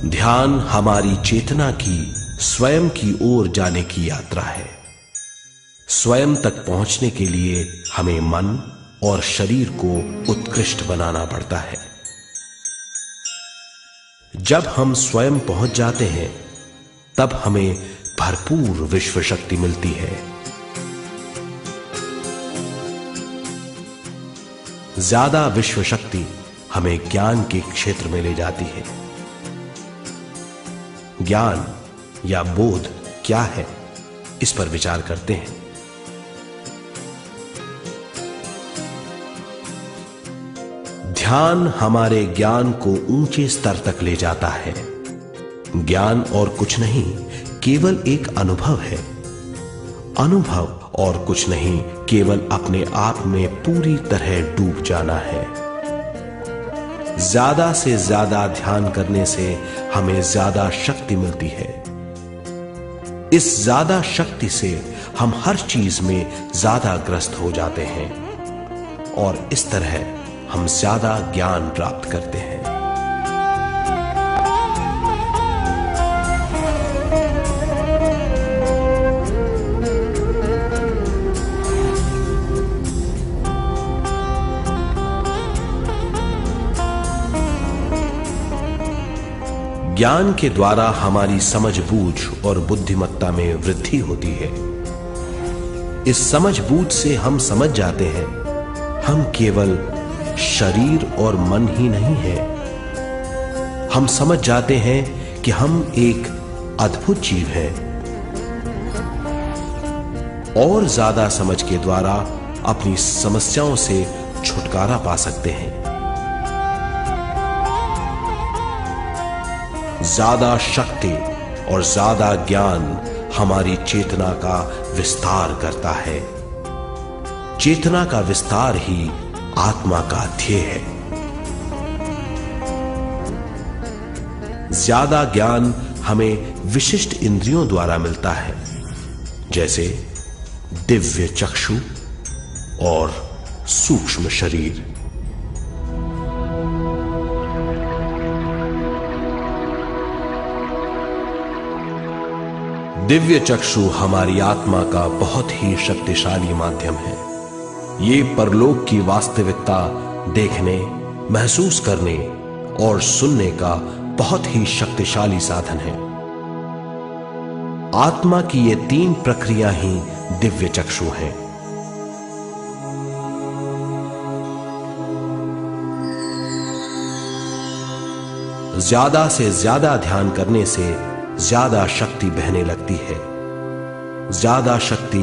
ध्यान हमारी चेतना की स्वयं की ओर जाने की यात्रा है। स्वयं तक पहुंचने के लिए हमें मन और शरीर को उत्कृष्ट बनाना पड़ता है। जब हम स्वयं पहुंच जाते हैं तब हमें भरपूर विश्व शक्ति मिलती है। ज्यादा विश्व शक्ति हमें ज्ञान के क्षेत्र में ले जाती है। ज्ञान या बोध क्या है, इस पर विचार करते हैं। ध्यान हमारे ज्ञान को ऊंचे स्तर तक ले जाता है। ज्ञान और कुछ नहीं, केवल एक अनुभव है। अनुभव और कुछ नहीं, केवल अपने आप में पूरी तरह डूब जाना है। ज्यादा से ज्यादा ध्यान करने से हमें ज्यादा शक्ति मिलती है। इस ज्यादा शक्ति से हम हर चीज में ज्यादा ग्रस्त हो जाते हैं और इस तरह हम ज्यादा ज्ञान प्राप्त करते हैं। ज्ञान के द्वारा हमारी समझबूझ और बुद्धिमत्ता में वृद्धि होती है। इस समझबूझ से हम समझ जाते हैं हम केवल शरीर और मन ही नहीं है। हम समझ जाते हैं कि हम एक अद्भुत जीव हैं और ज्यादा समझ के द्वारा अपनी समस्याओं से छुटकारा पा सकते हैं। ज्यादा शक्ति और ज्यादा ज्ञान हमारी चेतना का विस्तार करता है। चेतना का विस्तार ही आत्मा का ध्येय है। ज्यादा ज्ञान हमें विशिष्ट इंद्रियों द्वारा मिलता है, जैसे दिव्य चक्षु और सूक्ष्म शरीर। दिव्य चक्षु हमारी आत्मा का बहुत ही शक्तिशाली माध्यम है। ये परलोक की वास्तविकता देखने, महसूस करने और सुनने का बहुत ही शक्तिशाली साधन है। आत्मा की ये तीन प्रक्रिया ही दिव्य चक्षु हैं। ज्यादा से ज्यादा ध्यान करने से ज्यादा शक्ति बहने लगती है। ज्यादा शक्ति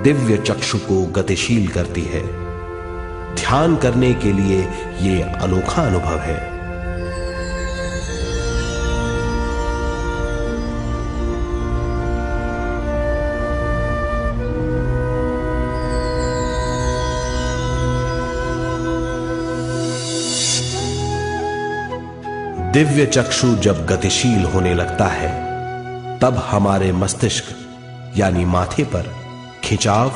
दिव्य चक्षु को गतिशील करती है। ध्यान करने के लिए यह अनोखा अनुभव है। दिव्य चक्षु जब गतिशील होने लगता है तब हमारे मस्तिष्क यानी माथे पर खिंचाव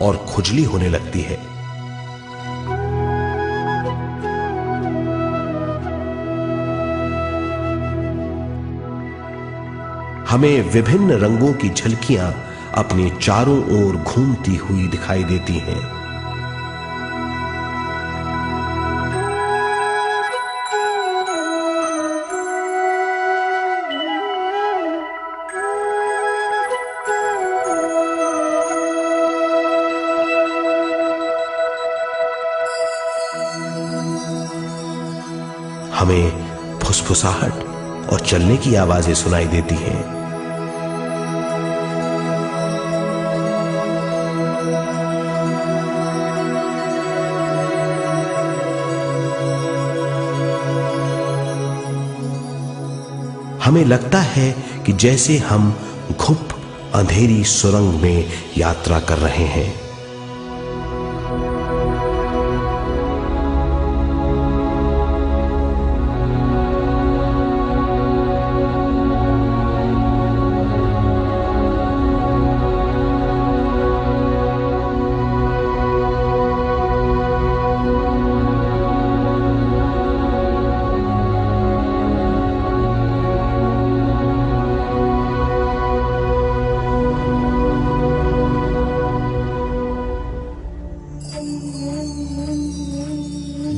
और खुजली होने लगती है। हमें विभिन्न रंगों की झलकियां अपने चारों ओर घूमती हुई दिखाई देती हैं। हमें फुसफुसाहट और चलने की आवाजें सुनाई देती हैं। हमें लगता है कि जैसे हम घुप अंधेरी सुरंग में यात्रा कर रहे हैं।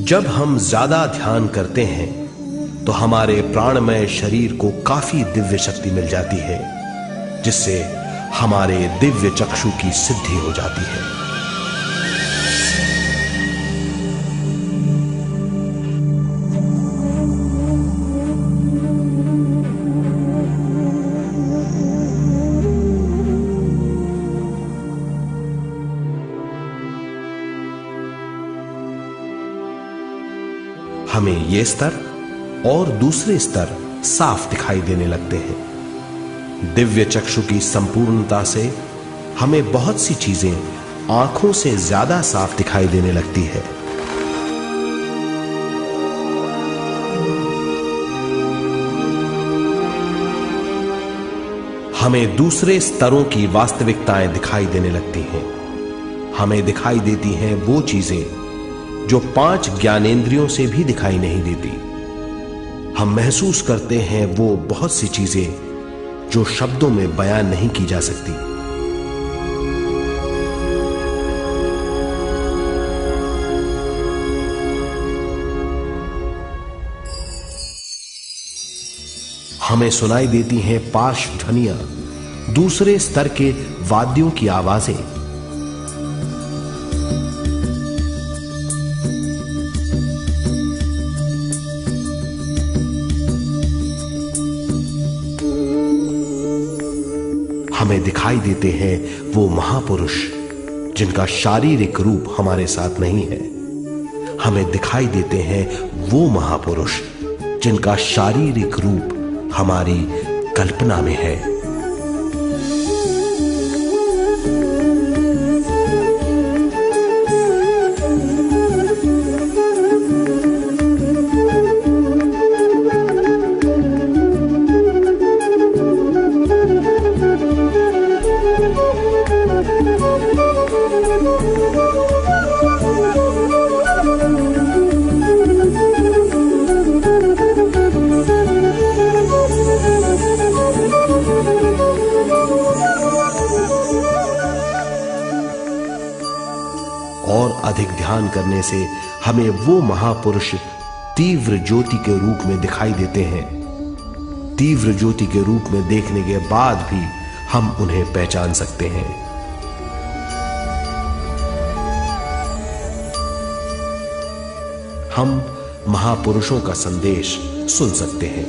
जब हम ज्यादा ध्यान करते हैं तो हमारे प्राणमय शरीर को काफी दिव्य शक्ति मिल जाती है, जिससे हमारे दिव्य चक्षु की सिद्धि हो जाती है। हमें ये स्तर और दूसरे स्तर साफ दिखाई देने लगते हैं। दिव्य चक्षु की संपूर्णता से हमें बहुत सी चीजें आंखों से ज्यादा साफ दिखाई देने लगती है। हमें दूसरे स्तरों की वास्तविकताएं दिखाई देने लगती हैं। हमें दिखाई देती हैं वो चीजें जो 5 ज्ञानेंद्रियों से भी दिखाई नहीं देती। हम महसूस करते हैं वो बहुत सी चीजें जो शब्दों में बयान नहीं की जा सकती। हमें सुनाई देती हैं पार्श्व ध्वनियां, दूसरे स्तर के वाद्यों की आवाजें। हमें दिखाई देते हैं वो महापुरुष जिनका शारीरिक रूप हमारे साथ नहीं है। हमें दिखाई देते हैं वो महापुरुष जिनका शारीरिक रूप हमारी कल्पना में है। और अधिक ध्यान करने से हमें वो महापुरुष तीव्र ज्योति के रूप में दिखाई देते हैं। तीव्र ज्योति के रूप में देखने के बाद भी हम उन्हें पहचान सकते हैं। हम महापुरुषों का संदेश सुन सकते हैं।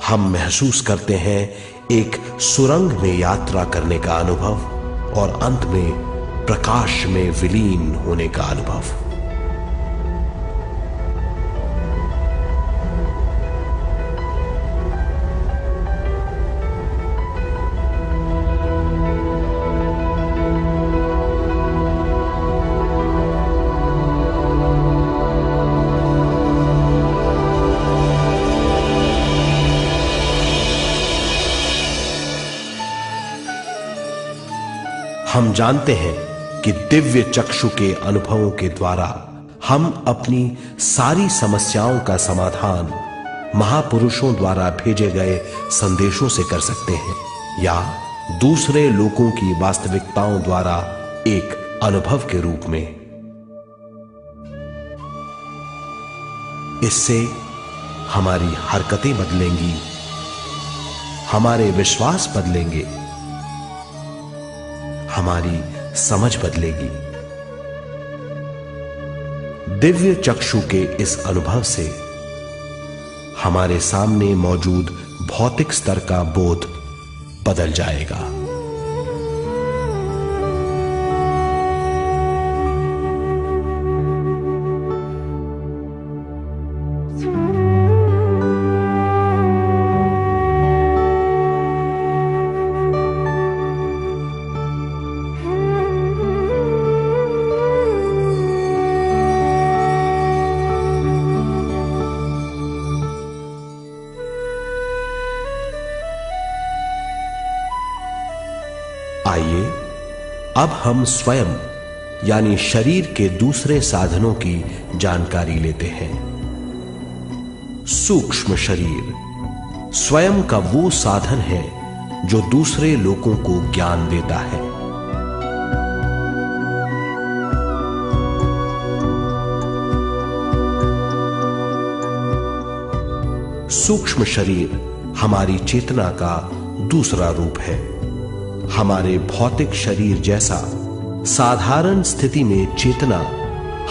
हम महसूस करते हैं एक सुरंग में यात्रा करने का अनुभव और अंत में प्रकाश में विलीन होने का अनुभव। हम जानते हैं कि दिव्य चक्षु के अनुभवों के द्वारा हम अपनी सारी समस्याओं का समाधान महापुरुषों द्वारा भेजे गए संदेशों से कर सकते हैं, या दूसरे लोगों की वास्तविकताओं द्वारा एक अनुभव के रूप में। इससे हमारी हरकतें बदलेंगी, हमारे विश्वास बदलेंगे, हमारी समझ बदलेगी। दिव्य चक्षु के इस अनुभव से हमारे सामने मौजूद भौतिक स्तर का बोध बदल जाएगा। आइए अब हम स्वयं यानी शरीर के दूसरे साधनों की जानकारी लेते हैं। सूक्ष्म शरीर स्वयं का वो साधन है जो दूसरे लोगों को ज्ञान देता है। सूक्ष्म शरीर हमारी चेतना का दूसरा रूप है। हमारे भौतिक शरीर जैसा साधारण स्थिति में चेतना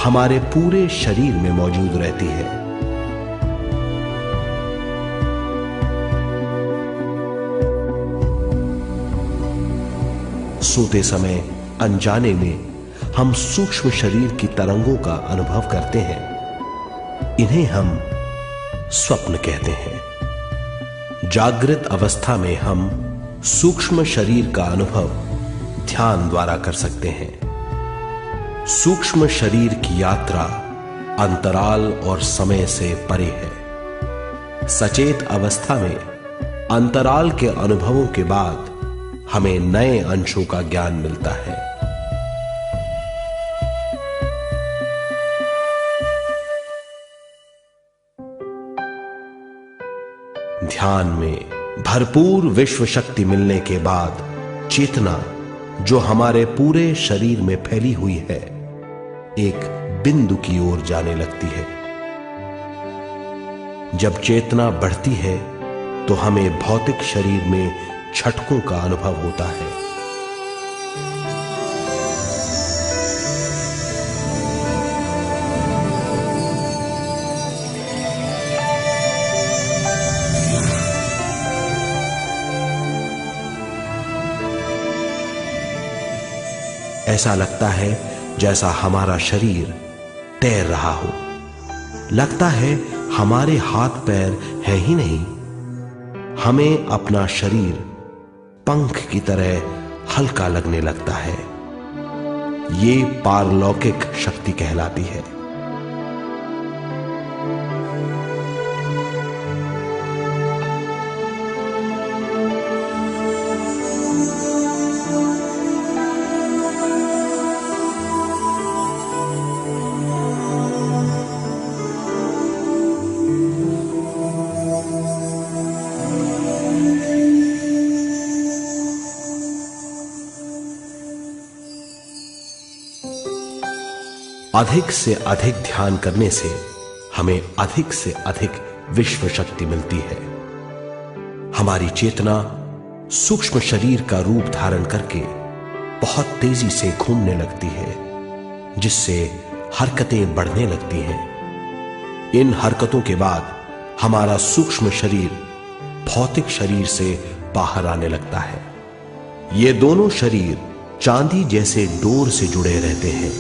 हमारे पूरे शरीर में मौजूद रहती है। सोते समय अनजाने में हम सूक्ष्म शरीर की तरंगों का अनुभव करते हैं। इन्हें हम स्वप्न कहते हैं। जागृत अवस्था में हम सूक्ष्म शरीर का अनुभव ध्यान द्वारा कर सकते हैं। सूक्ष्म शरीर की यात्रा अंतराल और समय से परे है। सचेत अवस्था में अंतराल के अनुभवों के बाद हमें नए अंशों का ज्ञान मिलता है। ध्यान में भरपूर विश्व शक्ति मिलने के बाद चेतना जो हमारे पूरे शरीर में फैली हुई है एक बिंदु की ओर जाने लगती है। जब चेतना बढ़ती है तो हमें भौतिक शरीर में झटकों का अनुभव होता है। ऐसा लगता है जैसा हमारा शरीर तैर रहा हो। लगता है हमारे हाथ पैर हैं ही नहीं। हमें अपना शरीर पंख की तरह हल्का लगने लगता है। ये पारलौकिक शक्ति कहलाती है। अधिक से अधिक ध्यान करने से हमें अधिक से अधिक विश्व शक्ति मिलती है। हमारी चेतना सूक्ष्म शरीर का रूप धारण करके बहुत तेजी से घूमने लगती है, जिससे हरकतें बढ़ने लगती हैं। इन हरकतों के बाद हमारा सूक्ष्म शरीर भौतिक शरीर से बाहर आने लगता है। ये दोनों शरीर चांदी जैसे डोर से जुड़े रहते हैं।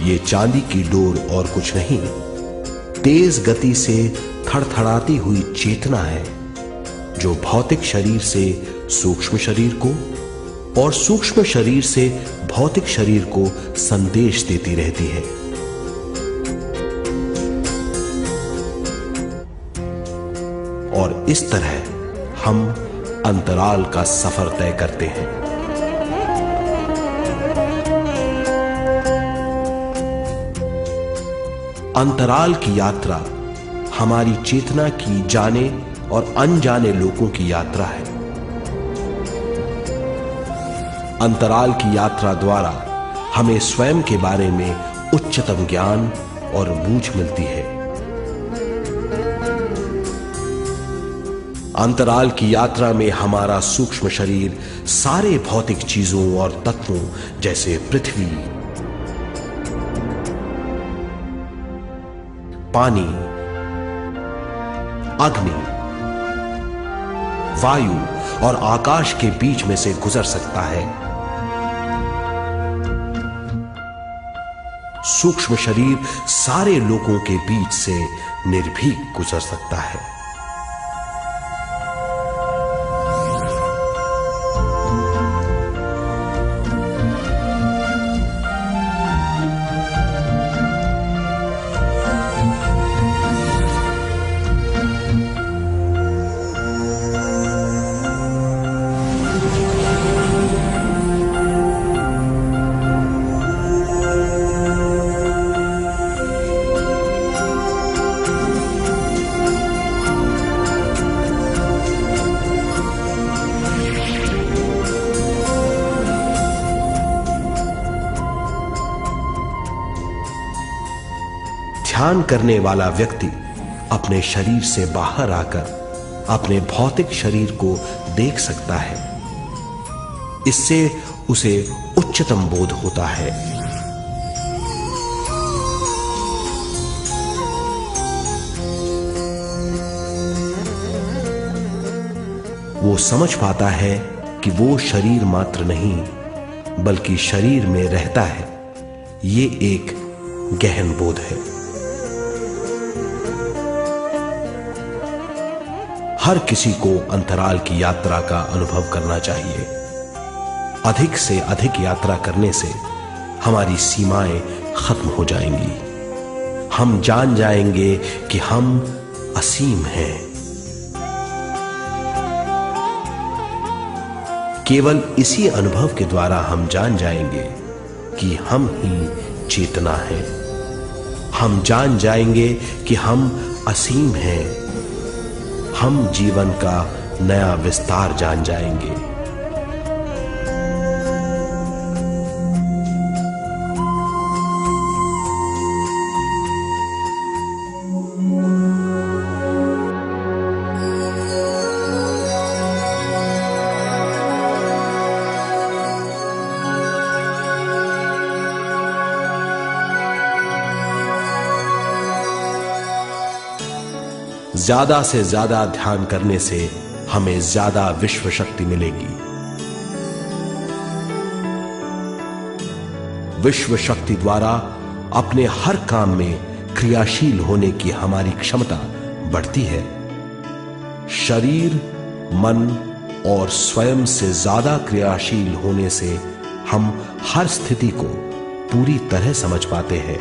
ये चांदी की डोर और कुछ नहीं, तेज गति से थड़थड़ाती हुई चेतना है, जो भौतिक शरीर से सूक्ष्म शरीर को और सूक्ष्म शरीर से भौतिक शरीर को संदेश देती रहती है। और इस तरह हम अंतराल का सफर तय करते हैं। अंतराल की यात्रा हमारी चेतना की जाने और अनजाने लोगों की यात्रा है। अंतराल की यात्रा द्वारा हमें स्वयं के बारे में उच्चतम ज्ञान और बूझ मिलती है। अंतराल की यात्रा में हमारा सूक्ष्म शरीर सारे भौतिक चीजों और तत्वों जैसे पृथ्वी, पानी, अग्नि, वायु और आकाश के बीच में से गुजर सकता है। सूक्ष्म शरीर सारे लोगों के बीच से निर्भीक गुजर सकता है। ध्यान करने वाला व्यक्ति अपने शरीर से बाहर आकर अपने भौतिक शरीर को देख सकता है। इससे उसे उच्चतम बोध होता है। वो समझ पाता है कि वो शरीर मात्र नहीं बल्कि शरीर में रहता है। ये एक गहन बोध है। हर किसी को अंतराल की यात्रा का अनुभव करना चाहिए। अधिक से अधिक यात्रा करने से हमारी सीमाएं खत्म हो जाएंगी। हम जान जाएंगे कि हम असीम हैं। केवल इसी अनुभव के द्वारा हम जान जाएंगे कि हम ही चेतना हैं। हम जान जाएंगे कि हम असीम हैं। हम जीवन का नया विस्तार जान जाएंगे। ज्यादा से ज्यादा ध्यान करने से हमें ज्यादा विश्व शक्ति मिलेगी। विश्व शक्ति द्वारा अपने हर काम में क्रियाशील होने की हमारी क्षमता बढ़ती है। शरीर, मन और स्वयं से ज्यादा क्रियाशील होने से हम हर स्थिति को पूरी तरह समझ पाते हैं।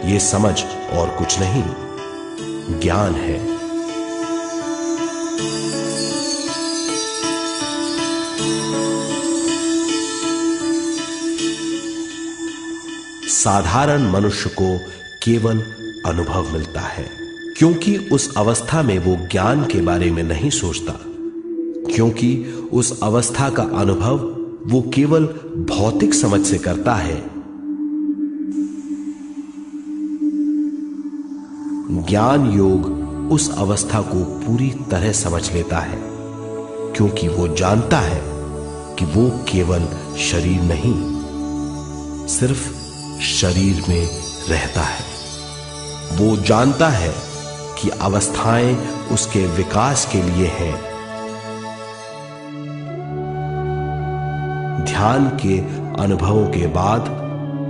ये समझ और कुछ नहीं, ज्ञान है। साधारण मनुष्य को केवल अनुभव मिलता है, क्योंकि उस अवस्था में वो ज्ञान के बारे में नहीं सोचता, क्योंकि उस अवस्था का अनुभव वो केवल भौतिक समझ से करता है। ज्ञान योग उस अवस्था को पूरी तरह समझ लेता है, क्योंकि वो जानता है कि वो केवल शरीर नहीं, सिर्फ शरीर में रहता है। वो जानता है कि अवस्थाएं उसके विकास के लिए हैं। ध्यान के अनुभवों के बाद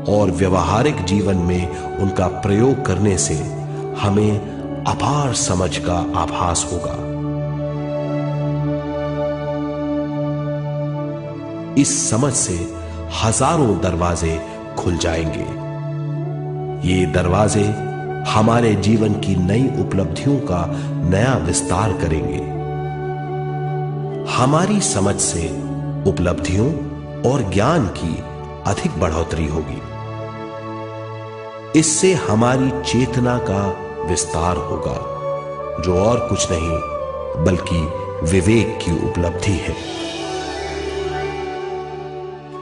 और व्यवहारिक जीवन में उनका प्रयोग करने से हमें अपार समझ का आभास होगा। इस समझ से हजारों दरवाजे खुल जाएंगे। ये दरवाजे हमारे जीवन की नई उपलब्धियों का नया विस्तार करेंगे। हमारी समझ से उपलब्धियों और ज्ञान की अधिक बढ़ोतरी होगी। इससे हमारी चेतना का विस्तार होगा, जो और कुछ नहीं बल्कि विवेक की उपलब्धि है।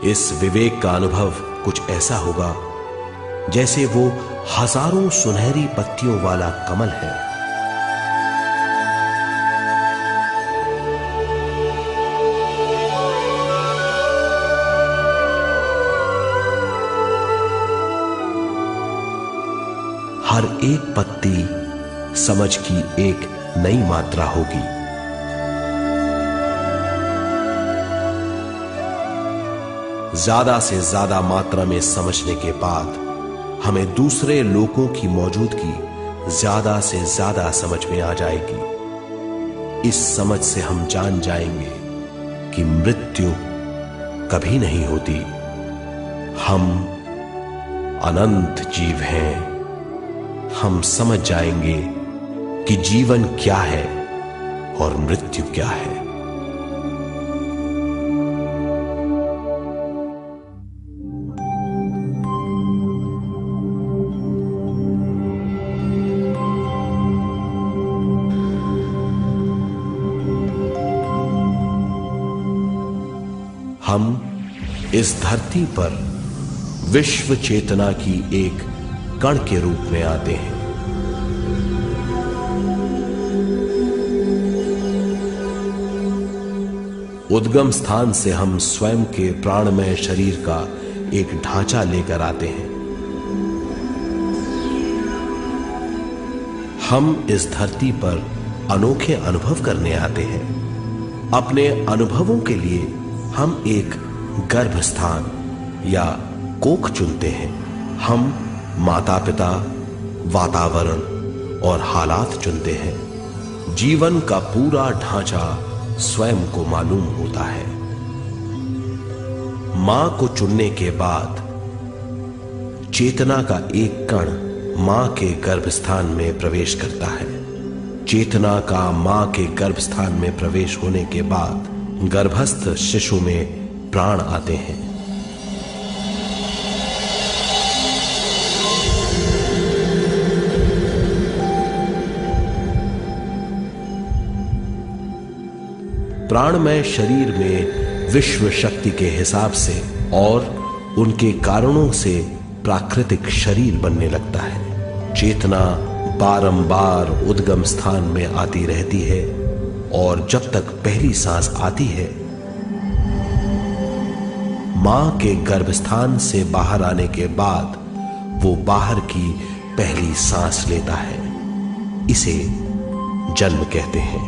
इस विवेक का अनुभव कुछ ऐसा होगा जैसे वो हजारों सुनहरी पत्तियों वाला कमल है। हर एक पत्ती समझ की एक नई मात्रा होगी। ज्यादा से ज्यादा मात्रा में समझने के बाद हमें दूसरे लोगों की मौजूदगी ज्यादा से ज्यादा समझ में आ जाएगी। इस समझ से हम जान जाएंगे कि मृत्यु कभी नहीं होती। हम अनंत जीव हैं। हम समझ जाएंगे कि जीवन क्या है और मृत्यु क्या है। हम इस धरती पर विश्व चेतना की एक कण के रूप में आते हैं। उद्गम स्थान से हम स्वयं के प्राणमय शरीर का एक ढांचा लेकर आते हैं। हम इस धरती पर अनोखे अनुभव करने आते हैं। अपने अनुभवों के लिए हम एक गर्भ स्थान या कोख चुनते हैं। हम माता पिता, वातावरण और हालात चुनते हैं। जीवन का पूरा ढांचा स्वयं को मालूम होता है। मां को चुनने के बाद चेतना का एक कण मां के गर्भस्थान में प्रवेश करता है। चेतना का मां के गर्भस्थान में प्रवेश होने के बाद गर्भस्थ शिशु में प्राण आते हैं। प्राणमय शरीर में विश्व शक्ति के हिसाब से और उनके कारणों से प्राकृतिक शरीर बनने लगता है। चेतना बारंबार उद्गम स्थान में आती रहती है और जब तक पहली सांस आती है, मां के गर्भस्थान से बाहर आने के बाद वो बाहर की पहली सांस लेता है। इसे जन्म कहते हैं।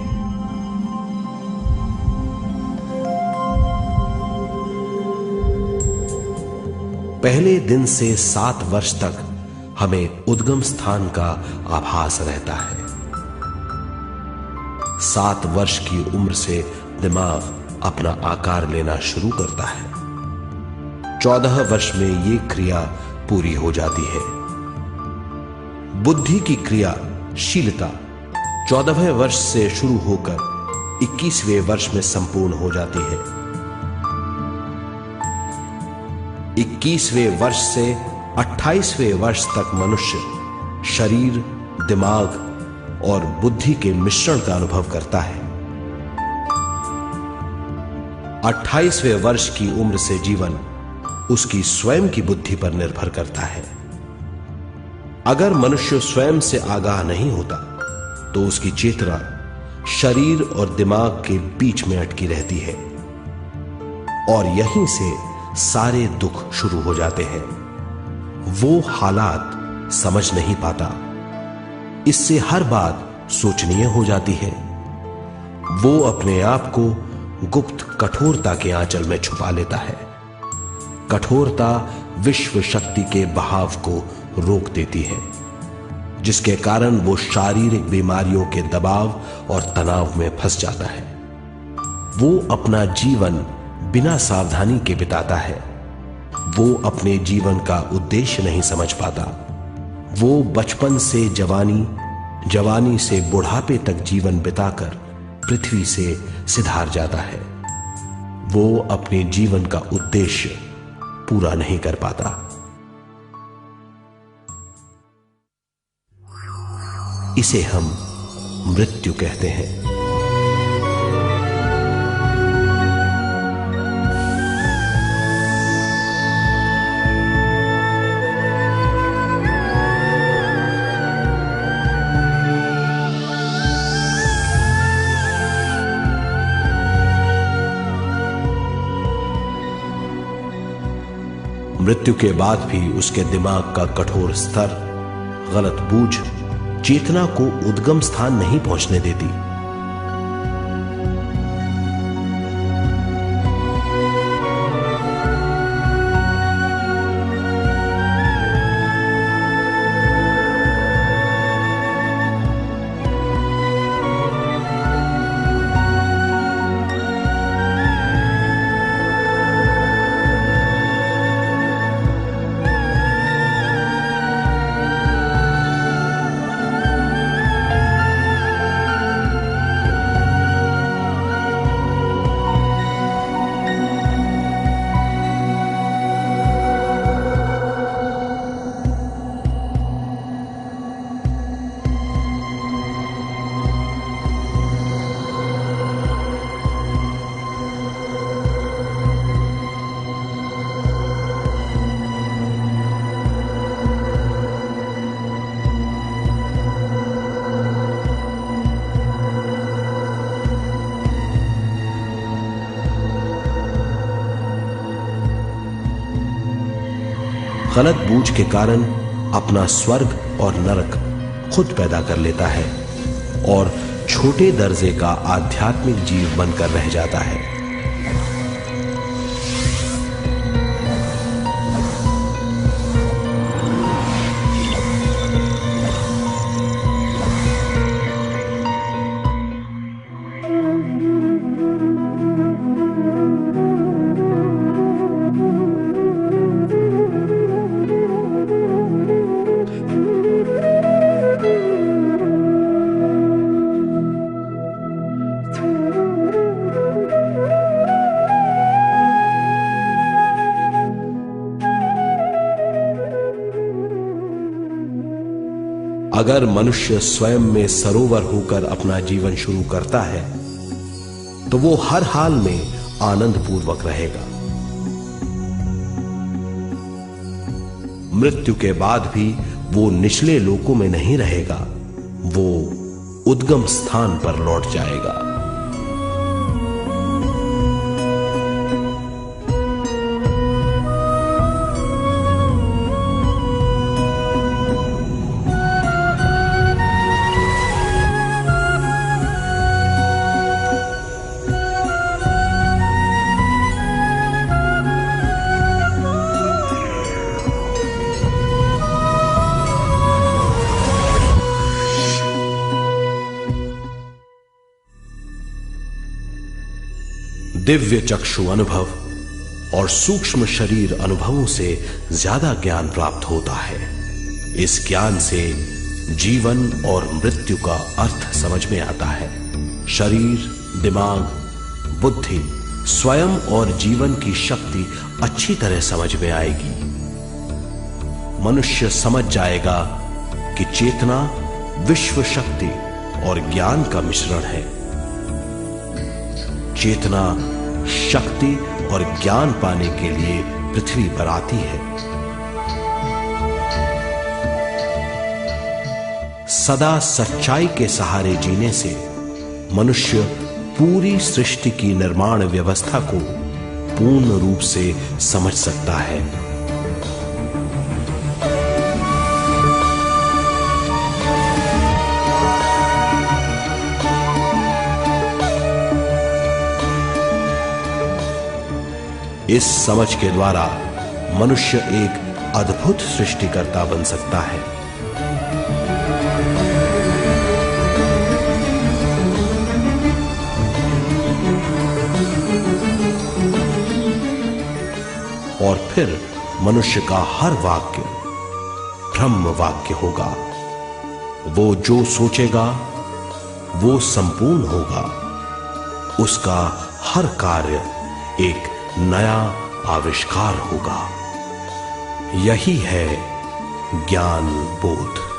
पहले दिन से 7 वर्ष तक हमें उद्गम स्थान का आभास रहता है। 7 वर्ष की उम्र से दिमाग अपना आकार लेना शुरू करता है। 14 वर्ष में यह क्रिया पूरी हो जाती है। बुद्धि की क्रियाशीलता 14वें वर्ष से शुरू होकर 21वें वर्ष में संपूर्ण हो जाती है। 21वें वर्ष से 28वें वर्ष तक मनुष्य शरीर, दिमाग और बुद्धि के मिश्रण का अनुभव करता है। 28वें वर्ष की उम्र से जीवन उसकी स्वयं की बुद्धि पर निर्भर करता है। अगर मनुष्य स्वयं से आगाह नहीं होता तो उसकी चेतना शरीर और दिमाग के बीच में अटकी रहती है और यहीं से सारे दुख शुरू हो जाते हैं। वो हालात समझ नहीं पाता, इससे हर बात सोचनीय हो जाती है। वो अपने आप को गुप्त कठोरता के आंचल में छुपा लेता है। कठोरता विश्व शक्ति के बहाव को रोक देती है, जिसके कारण वो शारीरिक बीमारियों के दबाव और तनाव में फंस जाता है। वो अपना जीवन बिना सावधानी के बिताता है। वो अपने जीवन का उद्देश्य नहीं समझ पाता। वो बचपन से जवानी, जवानी से बुढ़ापे तक जीवन बिताकर पृथ्वी से सिधार जाता है। वो अपने जीवन का उद्देश्य पूरा नहीं कर पाता। इसे हम मृत्यु कहते हैं। मृत्यु के बाद भी उसके दिमाग का कठोर स्तर, गलत बूझ चेतना को उद्गम स्थान नहीं पहुंचने देती। गलत बूझ के कारण अपना स्वर्ग और नरक खुद पैदा कर लेता है और छोटे दर्जे का आध्यात्मिक जीव बनकर रह जाता है। अगर मनुष्य स्वयं में सरोवर होकर अपना जीवन शुरू करता है तो वो हर हाल में आनंद पूर्वक रहेगा। मृत्यु के बाद भी वो निचले लोकों में नहीं रहेगा, वो उद्गम स्थान पर लौट जाएगा। दिव्य चक्षु अनुभव और सूक्ष्म शरीर अनुभवों से ज्यादा ज्ञान प्राप्त होता है। इस ज्ञान से जीवन और मृत्यु का अर्थ समझ में आता है। शरीर, दिमाग, बुद्धि, स्वयं और जीवन की शक्ति अच्छी तरह समझ में आएगी। मनुष्य समझ जाएगा कि चेतना विश्व शक्ति और ज्ञान का मिश्रण है। चेतना शक्ति और ज्ञान पाने के लिए पृथ्वी पर आती है। सदा सच्चाई के सहारे जीने से मनुष्य पूरी सृष्टि की निर्माण व्यवस्था को पूर्ण रूप से समझ सकता है। इस समझ के द्वारा मनुष्य एक अद्भुत सृष्टिकर्ता बन सकता है। और फिर मनुष्य का हर वाक्य ब्रह्म वाक्य होगा। वो जो सोचेगा वो संपूर्ण होगा। उसका हर कार्य एक नया आविष्कार होगा। यही है ज्ञान बोध।